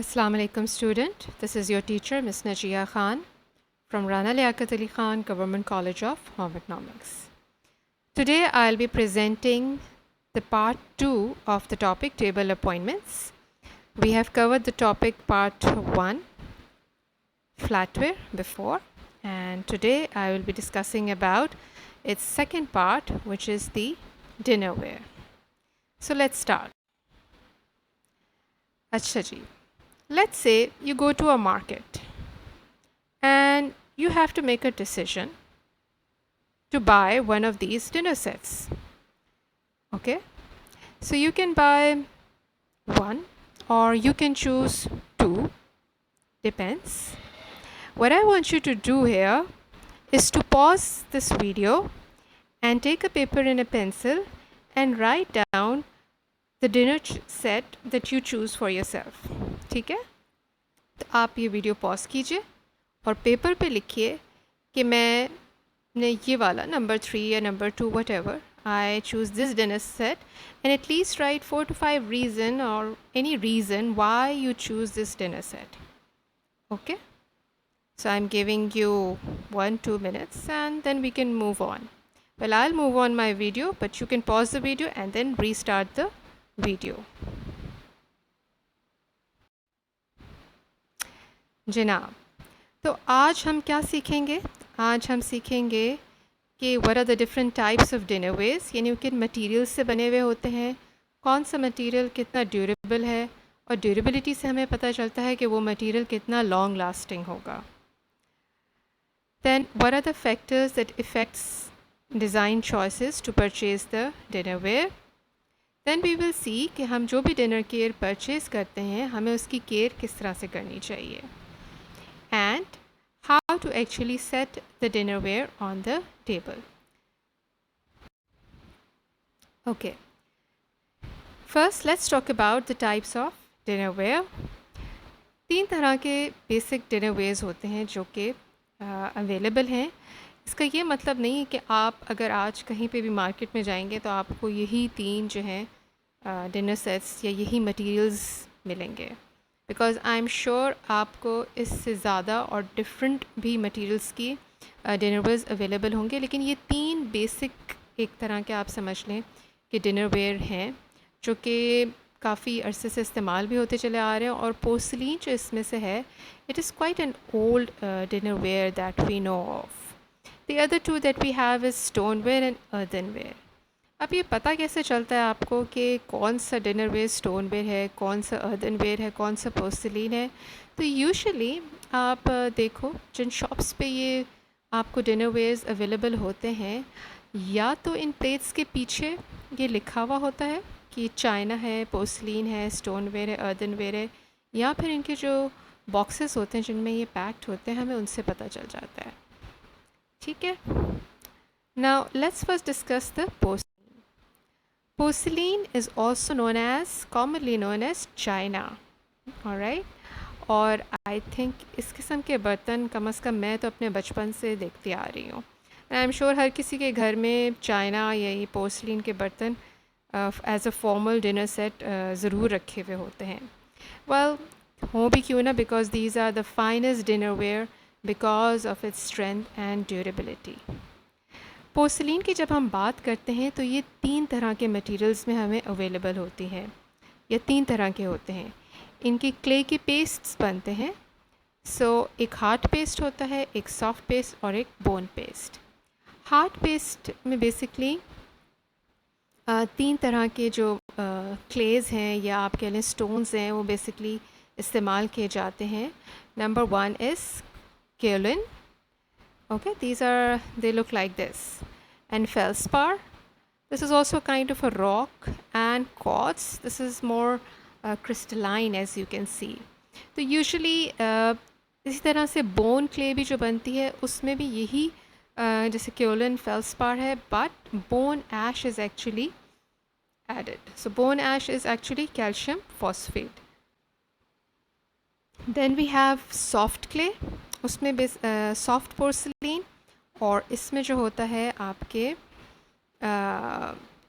Assalamu alaikum student. This is your teacher Ms. Najia Khan from Rana Liaquat Ali Khan Government College of Home Economics. Today I'll be presenting the part 2 of the topic table appointments. We have covered the topic part 1 flatware before, and today I will be discussing about its second part, which is the dinnerware. So let's start. Achha ji. Let's say you go to a market and you have to make a decision to buy one of these dinner sets. Okay? So you can buy one or you can choose two, depends. What I want you to do here is to pause this video and take a paper and a pencil and write down the dinner set that you choose for yourself. ठीक है? तो आप ये video pause कीजिए और paper पे लिखिए कि मैंने ये वाला नंबर 3 या number 2 what ever I choose this dinner set, and at least write 4 to 5 reason or any reason why you choose this dinner set. Okay? So I'm giving you 1-2 minutes and then we can move on. Well, I'll move on my video, but you can pause the video and then restart the video. जनाब, तो आज हम क्या सीखेंगे? आज हम सीखेंगे कि what are the different types of dinnerwares, यानी किन मटेरियल से बने हुए होते हैं, कौन सा मटेरियल कितना ड्यूरेबल है, और ड्यूरेबिलिटी से हमें पता चलता है कि वो मटेरियल कितना लॉन्ग लास्टिंग होगा. Then what are the factors that affects design choices to purchase the dinnerware? Then we will see कि हम जो भी डिनर केयर परचेज़ करते हैं हमें उसकी केयर किस तरह से करनी चाहिए, and how to actually set the dinnerware on the table. Okay. First, let's talk about the types of dinnerware. 3 तरह के बेसिक डिनरवेयर्स होते हैं जो कि अवेलेबल हैं. इसका ये मतलब नहीं है कि आप अगर आज कहीं पे भी मार्केट में जाएंगे तो आपको यही 3 जो हैं डिनर सेट्स या यही मटेरियल्स मिलेंगे, बिकॉज़ आई एम श्योर आपको इससे ज़्यादा और डिफरेंट भी मटेरियल्स की डिनरवेयर्स अवेलेबल होंगे. लेकिन ये 3 बेसिक एक तरह के आप समझ लें कि डिनरवेयर हैं जो कि काफ़ी अरसे से इस्तेमाल भी होते चले आ रहे हैं. और पोर्सलिन जो इसमें से है, it is quite an old dinnerware that we know of. The other 2 that we have is stoneware and earthenware. अब ये पता कैसे चलता है आपको कि कौन सा डिनरवेयर स्टोनवेयर है, कौन सा अर्दनवेयर है, कौन सा पोर्सलिन है? तो यूजुअली आप देखो जिन शॉप्स पे ये आपको डिनरवेयर्स अवेलेबल होते हैं, या तो इन प्लेट्स के पीछे ये लिखा हुआ होता है कि चाइना है, पोर्सलिन है, स्टोनवेयर है, अर्दनवेयर है, या फिर इनके जो बॉक्सेस होते हैं जिनमें ये पैक्ड होते हैं हमें उनसे पता चल जाता है. ठीक है? Now let's first discuss the porcelain. Porcelain is also commonly known as China. Alright? और आई थिंक इस किस्म के बर्तन कम अज़ कम मैं तो अपने बचपन से देखती आ रही हूँ. आई एम श्योर हर किसी के घर में चाइना या ये पोर्सलिन के बर्तन as a formal dinner set ज़रूर रखे हुए होते हैं. वेल, हों भी क्यों ना, because these are the finest dinnerware because of its strength and durability. Porcelain की जब हम बात करते हैं तो ये 3 तरह के मटेरियल्स में हमें अवेलेबल होती है, या 3 तरह के होते हैं. इनके क्ले के पेस्ट्स बनते हैं. सो एक हार्ड पेस्ट होता है, एक सॉफ्ट पेस्ट और एक बोन पेस्ट. हार्ड पेस्ट में बेसिकली 3 तरह के जो क्लेज़ हैं या आप कह लें स्टोन्स हैं वो बेसिकली इस्तेमाल किए जाते हैं. Number 1 is kaolin. Okay, they look like this. And feldspar, this is also kind of a rock. And quartz, this is more crystalline, as you can see. तो usually इसी तरह से bone clay भी जो बनती है उसमें भी यही जैसे kaolin, feldspar है, but bone ash is actually added. So bone ash is actually calcium phosphate. Then we have soft clay. उसमें सॉफ्ट पोर्सलिन, और इसमें जो होता है आपके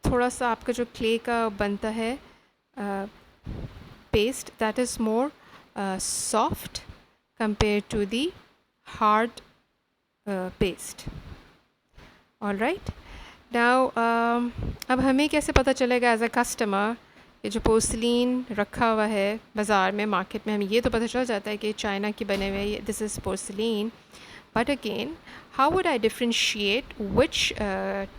थोड़ा सा आपका जो क्ले का बनता है paste, that is more soft compared to the hard paste. All right. Now अब हमें कैसे पता चलेगा एज अ कस्टमर ये जो पोर्सलिन रखा हुआ है बाज़ार में मार्केट में, हमें ये तो पता चल जाता है कि चाइना के बने हुए this is porcelain. But again, how would I differentiate which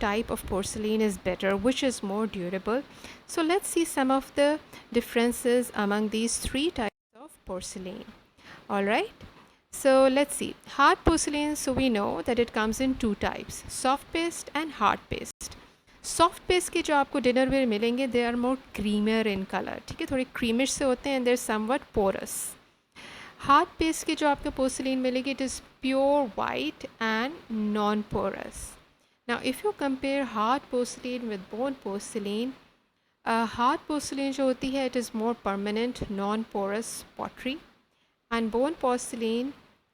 type of porcelain is better, which is more durable? So let's see some of the differences among these three types of porcelain. All right. So let's see. Hard porcelain, so we know that it comes in two types, soft paste and hard paste. Soft paste के जो आपको dinnerware मिलेंगे, they are more creamier in color. ठीक है, थोड़े creamish से होते हैं and they're somewhat porous. Hard paste के जो आपको पोर्सलिन मिलेगी, it is pure white and non porous. Now if you compare hard porcelain with bone porcelain, hard porcelain जो होती है it is more permanent non porous pottery, and bone porcelain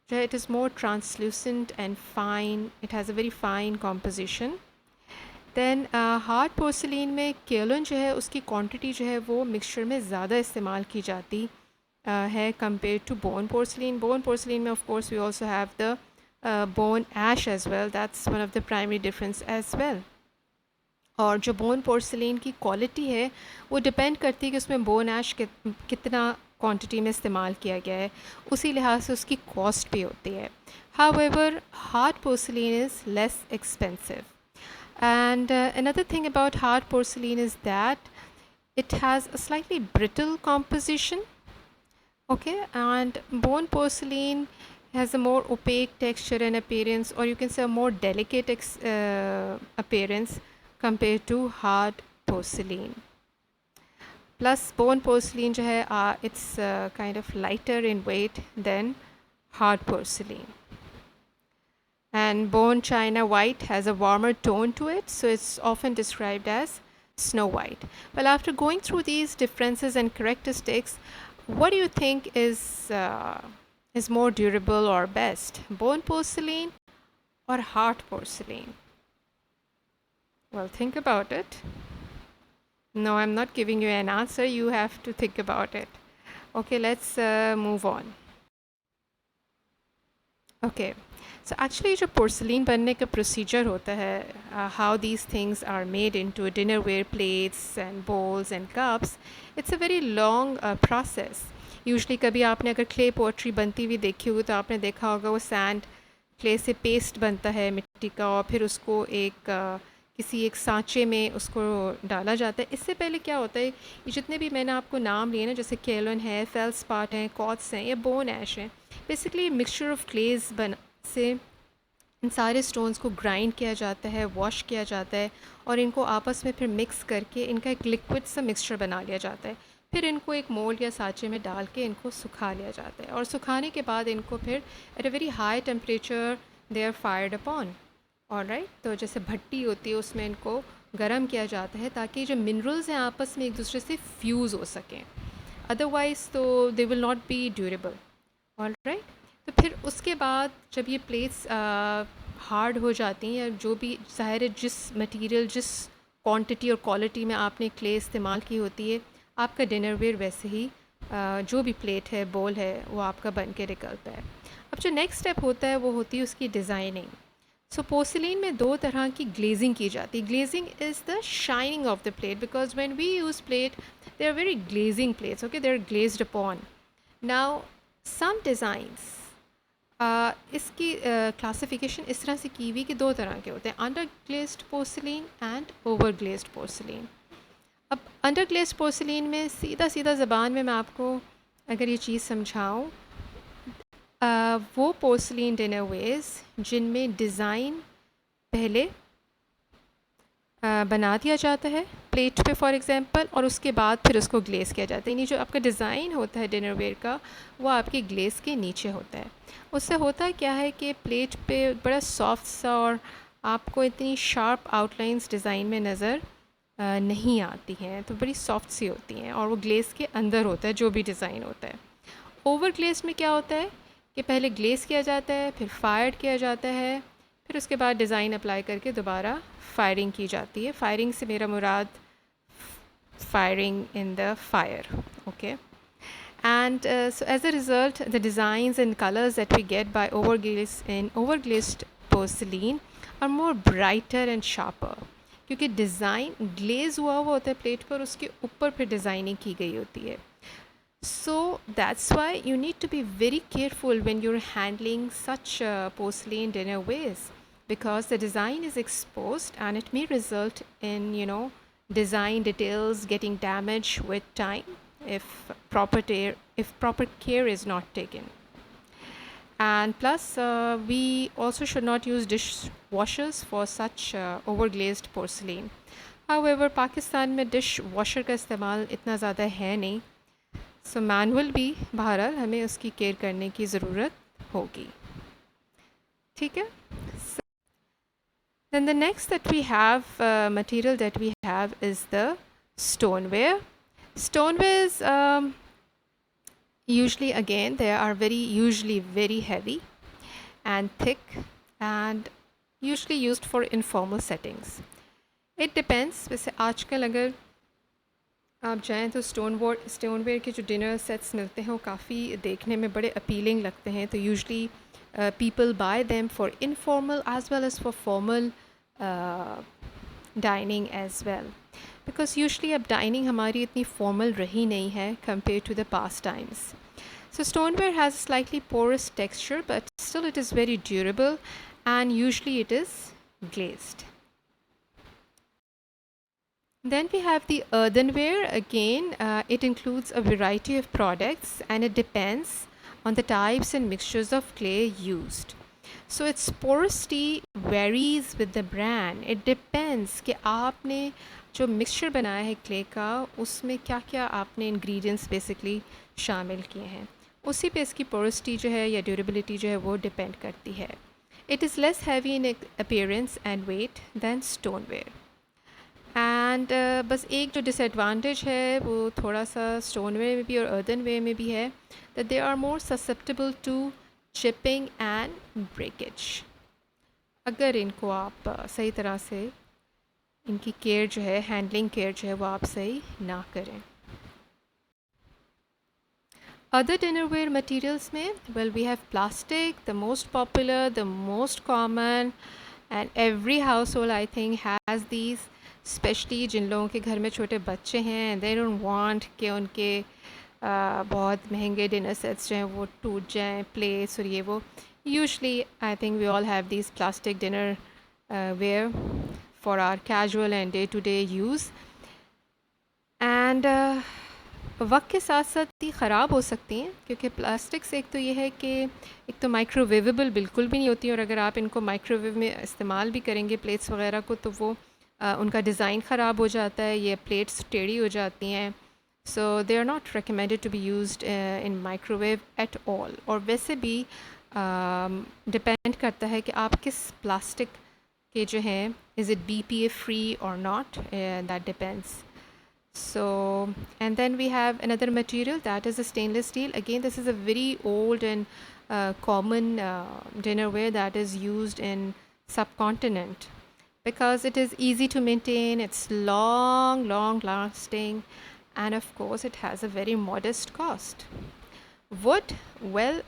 जो है it is more translucent and fine, it has a very fine composition. Then hard porcelain में kaolin जो है उसकी quantity जो है वो मिक्सचर में ज़्यादा इस्तेमाल की जाती है compared to bone porcelain. Bone porcelain में of course we also have the bone ash as well. That's one of the primary difference as well. और जो bone porcelain की क्वालिटी है वो डिपेंड करती है कि उसमें bone ash कितना क्वांटिटी में इस्तेमाल किया गया है, उसी लिहाज से उसकी कॉस्ट भी होती है. However, hard porcelain is less expensive. And another thing about hard porcelain is that it has a slightly brittle composition. Okay, and bone porcelain has a more opaque texture and appearance, or you can say a more delicate appearance compared to hard porcelain. Plus bone porcelain जो है it's kind of lighter in weight than hard porcelain. And bone china white has a warmer tone to it, so it's often described as Snow White. Well, after going through these differences and characteristics, what do you think is more durable or best, bone porcelain or hard porcelain? Well, think about it. No, I'm not giving you an answer. You have to think about it. Okay, let's move on. Okay, so actually जो porcelain बनने का procedure होता है, how these things are made into dinnerware plates and bowls and cups, it's a very long process. Usually कभी आपने अगर clay pottery बनती हुई देखी होगी तो आपने देखा होगा वो सैंड क्ले से पेस्ट बनता है मिट्टी का, और फिर उसको किसी एक सांचे में उसको डाला जाता है. इससे पहले क्या होता है, ये जितने भी मैंने आपको नाम लिए ना, जैसे केलन है, फेल्सपाट हैं, कॉट्स हैं या बोन ऐश हैं, बेसिकली मिक्सचर ऑफ क्लेज से इन सारे स्टोन्स को ग्राइंड किया जाता है, वॉश किया जाता है, और इनको आपस में फिर मिक्स करके इनका एक लिक्विड सा मिक्सचर बना लिया जाता है. फिर इनको एक मोल्ड या सांचे में डाल के इनको सुखा लिया जाता है, और सुखाने के बाद इनको फिर at a very high temperature they are fired upon. Alright, तो जैसे भट्टी होती है उसमें इनको गर्म किया जाता है ताकि जो मिनरल्स हैं आपस में एक दूसरे से फ्यूज़ हो सकें, अदरवाइज़ तो they will not be durable. Alright, तो फिर उसके बाद जब ये प्लेट्स हार्ड हो जाती हैं, या जो भी ज़ाहिर है जिस मटेरियल जिस क्वांटिटी और क्वालिटी में आपने क्ले इस्तेमाल की होती है, आपका डिनरवेयर वैसे ही जो भी प्लेट है, बोल है, वो आपका बन के निकलता है. अब जो नेक्स्ट स्टेप होता है वो होती है उसकी डिज़ाइनिंग. सो पोर्सिलिन में दो तरह की ग्लेजिंग की जाती है. Glazing is the shining of the plate, because when we use plate they are very glazing plates. Okay, they are glazed upon. Now some designs, इसकी क्लासिफिकेशन इस तरह से की हुई कि दो तरह के होते हैं, under glazed porcelain and over glazed porcelain. अब अंडर ग्लेज्ड पोर्सिलिन में सीधा सीधा ज़बान में मैं आपको अगर ये चीज़ समझाऊँ, वो पोर्सिलिन डिनरवेयर्स जिनमें डिज़ाइन पहले बना दिया जाता है प्लेट पे फॉर एग्ज़ाम्पल, और उसके बाद फिर उसको ग्लेज़ किया जाता है. यानी जो आपका डिज़ाइन होता है डिनरवेयर का वो आपके ग्लेज़ के नीचे होता है. उससे होता क्या है कि प्लेट पे बड़ा सॉफ्ट सा और आपको इतनी शार्प आउटलाइंस डिज़ाइन में नज़र नहीं आती हैं, तो बड़ी सॉफ्ट सी होती हैं, और वो ग्लेज़ के अंदर होता है जो भी डिज़ाइन होता है. ओवर ग्लेज़ में क्या होता है कि पहले ग्लेज़ किया जाता है, फिर फायर्ड किया जाता है, फिर उसके बाद डिज़ाइन अप्लाई करके दोबारा फायरिंग की जाती है. फायरिंग से मेरा मुराद firing in the fire. Okay, And so as a result, the designs and colors that we get by overglazed porcelain are more brighter and sharper, क्योंकि डिज़ाइन ग्लेज हुआ हुआ होता है प्लेट पर, उसके ऊपर फिर डिज़ाइनिंग की गई होती है. So that's why you need to be very careful when you're handling such porcelain dinnerwares, because the design is exposed and it may result in, design details getting damaged with time if proper care is not taken. And plus, we also should not use dishwashers for such overglazed porcelain. However, Pakistan में dish washer का इस्तेमाल इतना ज़्यादा है नहीं, so manual भी बहरहाल हमें उसकी केयर करने की ज़रूरत होगी. ठीक है. Then the next that we have material that we have is the stoneware. Stonewares usually, again, they are usually very heavy and thick and usually used for informal settings. It depends. वैसे आजकल अगर आप जाएँ तो stoneware के जो dinner sets मिलते हैं वो काफ़ी देखने में बड़े अपीलिंग लगते हैं. तो usually people buy them for informal as well as for formal dining as well, because usually अब dining हमारी इतनी formal रही नहीं है compared to the past times. So stoneware has a slightly porous texture, but still it is very durable, and usually it is glazed. Then we have the earthenware. Again, it includes a variety of products, and it depends on the types and mixtures of clay used. So its porosity varies with the brand. It depends कि आपने जो mixture बनाया है clay का, उसमें क्या क्या आपने इंग्रेडिएंट्स बेसिकली शामिल किए हैं, उसी पे इसकी पोरोसिटी जो है या ड्यूरेबिलिटी जो है वो डिपेंड करती है. It is less heavy in appearance and weight than stoneware. And बस एक जो डिसएडवांटेज है वो थोड़ा सा स्टोनवेयर में भी और अर्दनवेयर में भी है, that they are more susceptible to chipping and breakage. अगर इनको आप सही तरह से इनकी केयर जो है, हैंडलिंग केयर जो है वो आप सही ना करें. Other dinnerware materials में, well, we have plastic, the most popular, the most common, and every household I think has these, especially जिन लोगों के घर में छोटे बच्चे हैं, they don't want कि उनके बहुत महंगे डिनर सेट्स जो हैं वो टूट जाएं, प्लेट्स और ये वो. Usually I think we all have these plastic dinner ware for our casual and day-to-day use, and वक्त के साथ साथ ही ख़राब हो सकती हैं, क्योंकि प्लास्टिक से एक तो ये है कि एक तो माइक्रोवेवेबल बिल्कुल भी नहीं होती, और अगर आप इनको माइक्रोवेव में इस्तेमाल भी करेंगे प्लेट्स वगैरह को, तो वो उनका डिज़ाइन ख़राब हो जाता है, ये प्लेट्स टेढ़ी हो जाती हैं. So they are not recommended to be used in microwave at all. और वैसे भी डिपेंड करता है कि आप किस प्लास्टिक के जो हैं, इज़ इट BPA फ्री और not, that depends. So, and then we have another material, that is a stainless steel. Again, this is a very old and common dinnerware that is used in subcontinent, because it is easy to maintain, it's long lasting, and of course it has a very modest cost. Wood, well,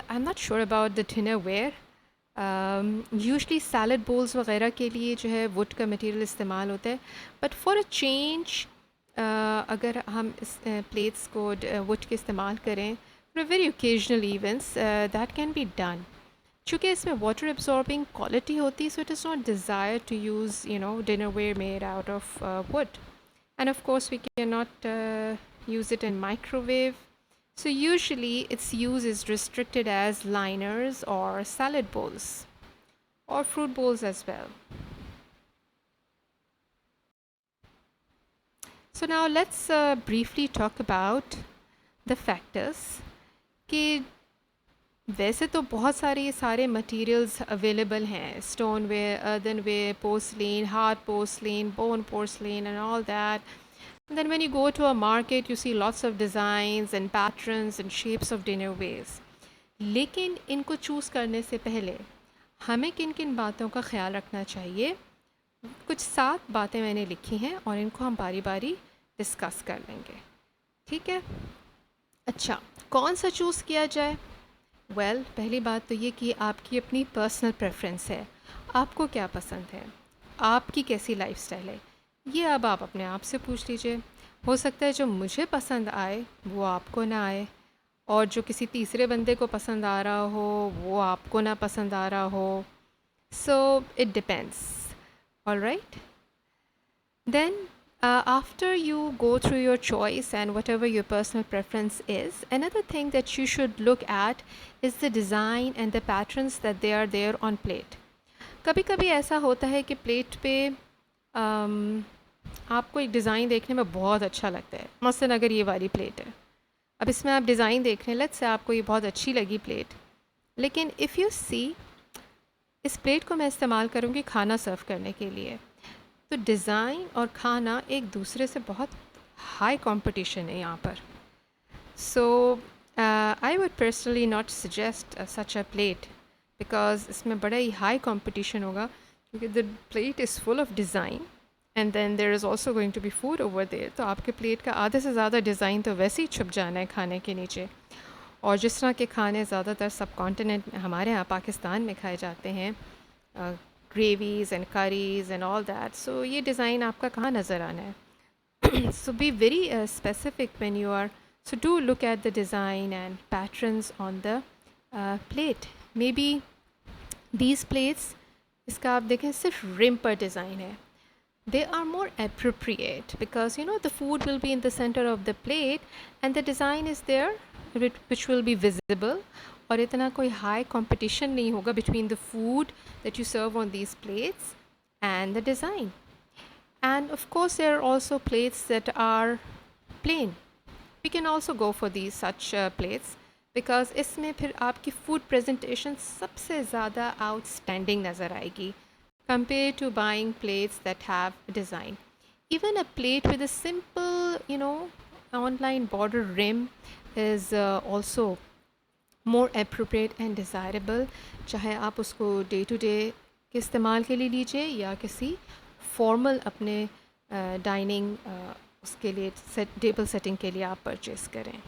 I'm not sure about the dinnerware. Usually salad bowls वगैरह के लिए जो है would का material इस्तेमाल होता है, but for a change अगर हम इस प्लेट्स को वुड के इस्तेमाल करें for a very occasional events, that can be done. चूँकि इसमें वाटर एब्जॉर्बिंग क्वालिटी होती, so it is not desire to use dinnerware made out of wood. And of course we cannot use it in microwave. So usually its use is restricted as liners or salad bowls or fruit bowls as well. So now let's briefly talk about the factors कि वैसे तो बहुत सारे materials available हैं, stoneware, earthenware, porcelain, hard porcelain, bone porcelain and all that. And then when you go to a market, you see lots of designs and patterns and shapes of dinnerwares. लेकिन इनको choose करने से पहले हमें किन किन बातों का ख्याल रखना चाहिए, कुछ 7 बातें मैंने लिखी हैं और इनको हम बारी बारी डिस्कस कर लेंगे. ठीक है. अच्छा, कौन सा चूज़ किया जाए? पहली बात तो ये कि आपकी अपनी पर्सनल प्रेफ़रेंस है। आपको क्या पसंद है? आपकी कैसी लाइफ़स्टाइल है? ये अब आप अपने आप से पूछ लीजिए। हो सकता है जो मुझे पसंद आए, वो आपको ना आए, और जो किसी तीसरे बंदे को पसंद आ रहा हो, वो आपको ना पसंद आ रहा हो। So it depends. Alright? Then, after you go through your choice and whatever your personal preference is, another thing that you should look at is the design and the patterns that they are there on plate. कभी कभी ऐसा होता है कि plate पे आपको एक design देखने में बहुत अच्छा लगता है। मसलन अगर ये वाली प्लेट है, अब इसमें आप डिज़ाइन देख रहे हैं, लेट्स से आपको ये बहुत अच्छी लगी प्लेट, लेकिन इफ़ यू सी, इस प्लेट को मैं इस्तेमाल करूँगी खाना सर्व करने के लिए, तो डिज़ाइन और खाना एक दूसरे से बहुत हाई कंपटीशन है यहाँ पर। So I would personally not suggest such a plate, because इसमें बड़ा ही हाई कंपटीशन होगा, क्योंकि the plate is full of design and then there is also going to be food over there. तो आपके प्लेट का आधे से ज़्यादा डिज़ाइन तो वैसे ही छुप जाना है खाने के नीचे। और जिस तरह के खाने ज़्यादातर सब कॉन्टिनेंट में, हमारे यहाँ पाकिस्तान में खाए जाते हैं, gravies and curries and all that, so ये डिज़ाइन आपका कहाँ नज़र आना है? So be very specific when you are, so do look at the design and patterns on the plate. Maybe these plates, इसका आप देखें सिर्फ रिम पर डिज़ाइन है, they are more appropriate because you know the food will be in the center of the plate and the design is there which will be visible, और इतना कोई high competition नहीं होगा between the food that you serve on these plates and the design. And of course there are also plates that are plain. We can also go for these such plates because इसमें फिर आपकी food presentation सबसे ज़्यादा outstanding नज़र आएगी compared to buying plates that have design. Even a plate with a simple, you know, online border rim is also more appropriate and desirable, चाहे आप उसको डे टू डे के इस्तेमाल के लिए लीजिए या किसी फॉर्मल अपने डाइनिंग उसके लिए टेबल सेटिंग के लिए आप परचेज़ करें।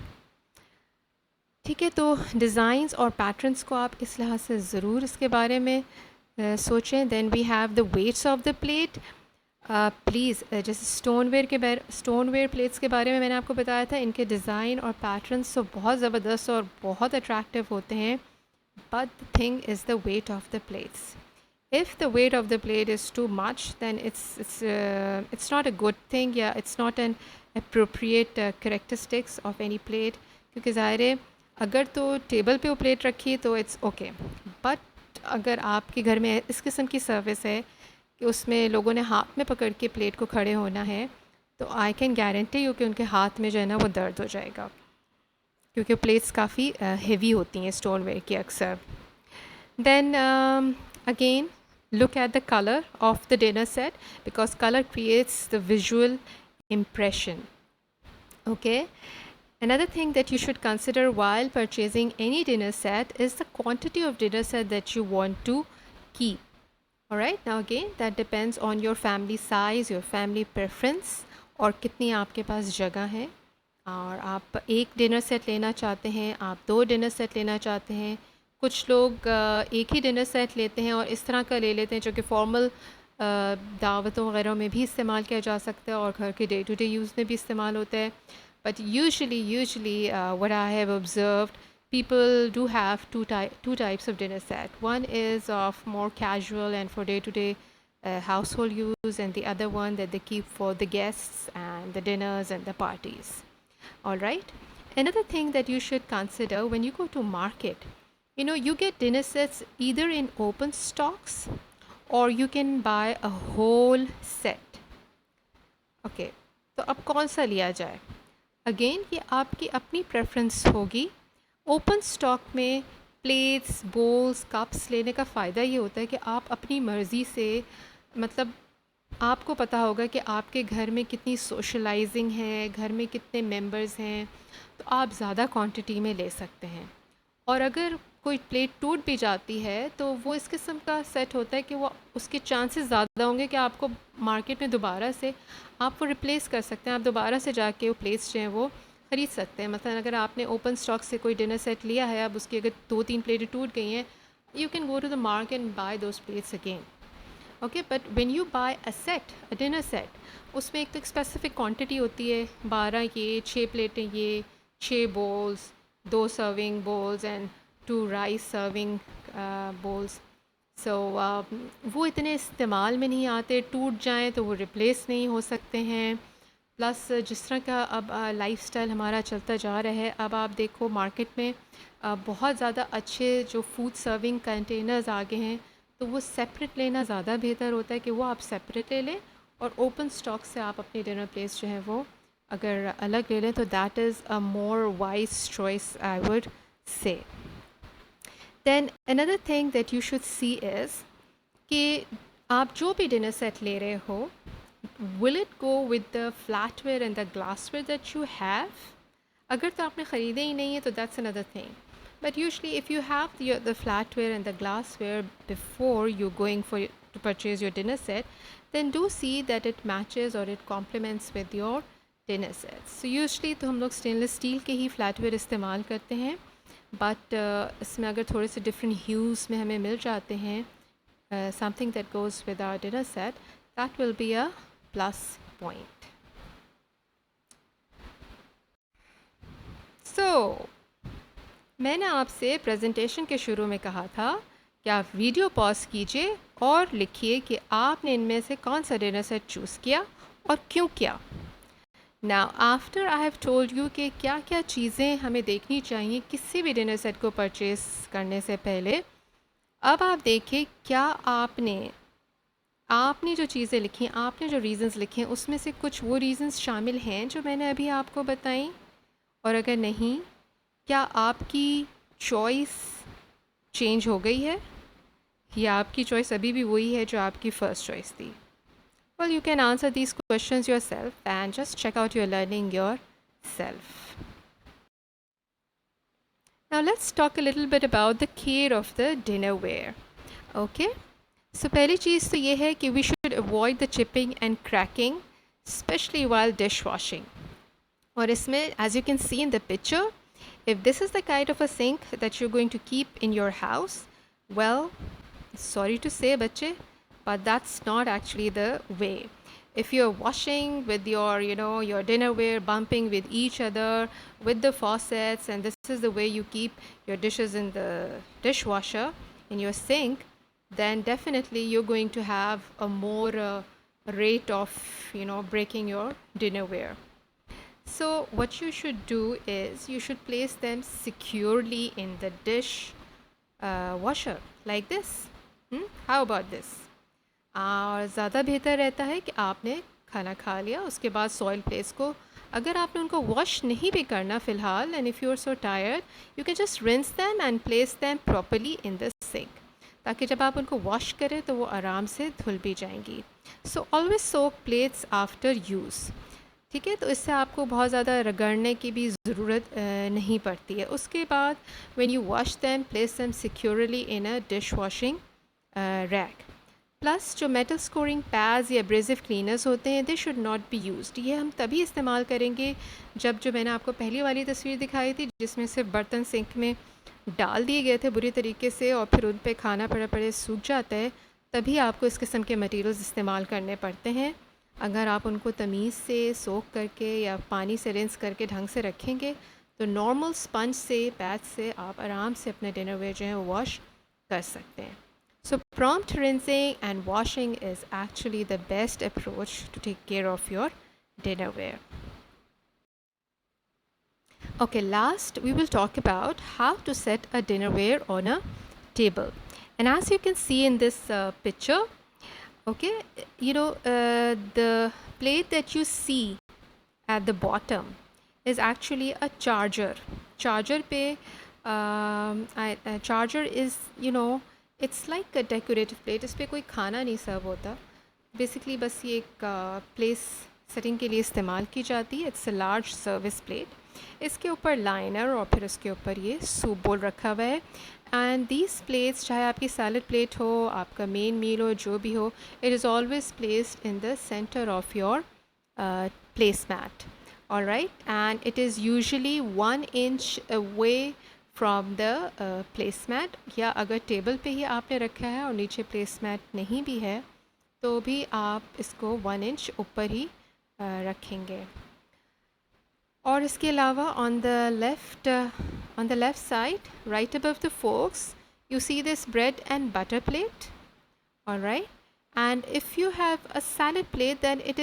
ठीक है, तो डिज़ाइंस और पैटर्न्स को आप इस लिहाज से ज़रूर इसके बारे में सोचें। Then we have the weights of the plate. Please जैसे स्टोनवेयर प्लेट्स के बारे में मैंने आपको बताया था, इनके डिज़ाइन और पैटर्न्स तो बहुत ज़बरदस्त और बहुत अट्रैक्टिव होते हैं, but the thing is the weight of the plates. If the weight of the plate is too much, then it's not a good thing, या it's not an appropriate characteristics of any plate. क्योंकि ज़ाहिर है अगर तो table पे वो plate रखी तो इट्स ओके, बट अगर आपके घर में इस किस्म की सर्विस है कि उसमें लोगों ने हाथ में पकड़ के प्लेट को खड़े होना है, तो आई कैन गारंटी यू कि उनके हाथ में जो है ना वो दर्द हो जाएगा, क्योंकि प्लेट्स काफ़ी हेवी होती हैं स्टोनवेयर की अक्सर. Then again, look at the color of the dinner set because color creates the visual impression. Okay. Another thing that you should consider while purchasing any dinner set is the quantity of dinner set that you want to keep. All right. Now again, that depends on your family size, your family preference, और कितनी आपके पास जगह है, और आप एक dinner set लेना चाहते हैं, आप दो डिनर सेट लेना चाहते हैं. कुछ लोग एक ही डिनर सेट लेते हैं और इस तरह का ले लेते हैं जो कि फॉर्मल दावतों वगैरह में भी इस्तेमाल किया जा सकता है और घर के डे टू डे यूज़ में भी इस्तेमाल होता है. But usually what I have observed, people do have two types of dinner set. One is of more casual and for day to day household use, and the other one that they keep for the guests and the dinners and the parties. All right. Another thing that you should consider when you go to market, you know, you get dinner sets either in open stocks or you can buy a whole set. Okay. तो अब कौन सा लिया जाए? Again ये आपकी अपनी preference होगी. ओपन स्टॉक में प्लेट्स, बोल्स, कप्स लेने का फ़ायदा ये होता है कि आप अपनी मर्ज़ी से, मतलब आपको पता होगा कि आपके घर में कितनी सोशलाइजिंग है, घर में कितने मेंबर्स हैं, तो आप ज़्यादा क्वांटिटी में ले सकते हैं. और अगर कोई प्लेट टूट भी जाती है तो वो इस किस्म का सेट होता है कि वो उसके चांसेस ज़्यादा होंगे कि आपको मार्केट में दोबारा से आप वो रिप्लेस कर सकते हैं. आप दोबारा से जाके वो प्लेट्स जो हैं वो ख़रीद सकते हैं। मतलब अगर आपने ओपन स्टॉक से कोई डिनर सेट लिया है, अब उसकी अगर 2-3 प्लेटें टूट गई हैं, you can go to the market and buy those plates again. Okay, but when you buy a set, a dinner set, उसमें एक तो एक स्पेसिफिक क्वांटिटी होती है, 12 ये, 6 प्लेटें ये, 6 bowls, 2 serving bowls and 2 rice serving bowls. So वो इतने इस्तेमाल में नहीं आते, टूट जाएं तो वो रिप्लेस नहीं हो सकते हैं। प्लस जिस तरह का अब लाइफस्टाइल हमारा चलता जा रहा है, अब आप देखो मार्केट में बहुत ज़्यादा अच्छे जो फूड सर्विंग कंटेनर्स आ गए हैं, तो वो सेपरेट लेना ज़्यादा बेहतर होता है कि वो आप सेपरेट ले लें, और ओपन स्टॉक से आप अपनी डिनर प्लेस जो है वो अगर अलग ले लें तो that is a more wise choice I would say. Then another thing that you should see is कि आप जो भी डिनर सेट ले रहे हो, will it go with the flatware and the glassware that you have? अगर तो आपने ख़रीदे ही नहीं है तो that's another thing. But usually if you have the flatware and the glassware before you going for to purchase your dinner set, then do see that it matches or it complements with your dinner sets. So usually तो हम लोग stainless steel के ही flatware इस्तेमाल करते हैं, but इसमें अगर थोड़े से different hues में हमें मिल जाते हैं something that goes with our dinner set, that will be a plus point. So मैंने आपसे प्रेजेंटेशन के शुरू में कहा था कि आप वीडियो पॉज कीजिए और लिखिए कि आपने इनमें से कौन सा डिनर सेट चूज़ किया और क्यों किया। Now after I have told you कि क्या क्या चीज़ें हमें देखनी चाहिए किसी भी डिनर सेट को परचेज़ करने से पहले, अब आप देखिए क्या आपने जो चीज़ें लिखी, आपने जो रीज़न्स लिखे हैं, उसमें से कुछ वो रीज़न्स शामिल हैं जो मैंने अभी आपको बताई, और अगर नहीं, क्या आपकी चॉइस चेंज हो गई है या आपकी चॉइस अभी भी वही है जो आपकी फ़र्स्ट चॉइस थी। Well, you can answer these questions yourself and just check out your learning yourself. Now let's talk a little bit about the care of the dinner ware. Okay, so पहली चीज़ तो ये है कि we should avoid the chipping and cracking, especially while dish washing. और इसमें as you can see in the picture, if this is the kind of a sink that you're going to keep in your house, well, sorry to say बच्चे, but that's not actually the way. If you're washing with your, your dinnerware bumping with each other with the faucets, and this is the way you keep your dishes in the dishwasher, in your sink, then definitely you're going to have a more rate of, breaking your dinnerware. So what you should do is you should place them securely in the dish washer like this. How about this? और ज़्यादा बेहतर रहता है कि आपने खाना खा लिया, उसके बाद सॉइल प्लेस को अगर आपने उनको वॉश नहीं भी करना फ़िलहाल, and if you are so tired, you can just rinse them and place them properly in the sink, ताकि जब आप उनको वॉश करें तो वो आराम से धुल भी जाएंगी। सो ऑलवेज सोक प्लेट्स आफ्टर यूज़। ठीक है, तो इससे आपको बहुत ज़्यादा रगड़ने की भी ज़रूरत नहीं पड़ती है। उसके बाद when you wash them, place them securely in a dish washing rack. Plus जो मेटल स्कोरिंग पैड्स या एब्रेसिव क्लीनर्स होते हैं, they should not be used. ये हम तभी इस्तेमाल करेंगे जब, जो मैंने आपको पहली वाली तस्वीर दिखाई थी जिसमें से बर्तन सिंक में डाल दिए गए थे बुरी तरीके से और फिर उन पर खाना पड़े सूख जाता है, तभी आपको इस किस्म के मटीरियल्स इस्तेमाल करने पड़ते हैं। अगर आप उनको तमीज़ से सोख करके या पानी से रिंस करके ढंग से रखेंगे तो नॉर्मल स्पंज से, पैच से आप आराम से अपने डिनरवेयर जो है वो वॉश कर सकते हैं। So prompt rinsing and washing is actually the best approach to take care of your dinnerware. Okay, last we will talk about how to set a dinnerware on a table. And as you can see in this picture, okay, the plate that you see at the bottom is actually a charger. Charger pe charger is, it's like a decorative plate. इस पे कोई खाना नहीं सर्व होता, basically बस ये एक place setting के लिए इस्तेमाल की जाती है। It's a large service plate, इसके ऊपर लाइनर और फिर उसके ऊपर ये सूप बोल रखा हुआ है। एंड दीज प्लेट्स, चाहे आपकी सैलड प्लेट हो, आपका मेन मील हो, जो भी हो, it is always placed in the centre of your place mat. all right, and it is usually 1 inch away from the placemat, या अगर टेबल पे ही आपने रखा है और नीचे placemat नहीं भी है तो भी आप इसको 1 इंच ऊपर ही रखेंगे. और इसके अलावा on the left side, right above the forks, you see this bread and butter plate, all right. And if you have a salad plate, then it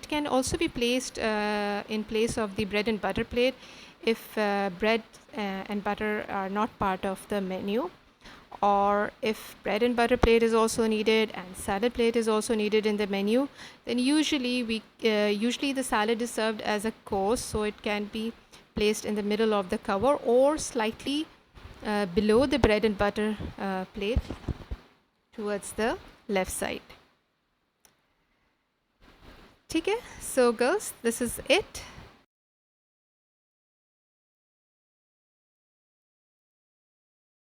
can also be placed in place of the bread and butter plate if bread and butter are not part of the menu, or if bread and butter plate is also needed and salad plate is also needed in the menu, then usually the salad is served as a course, so it can be placed in the middle of the cover or slightly below the bread and butter plate towards the left side. Okay, so girls, this is it.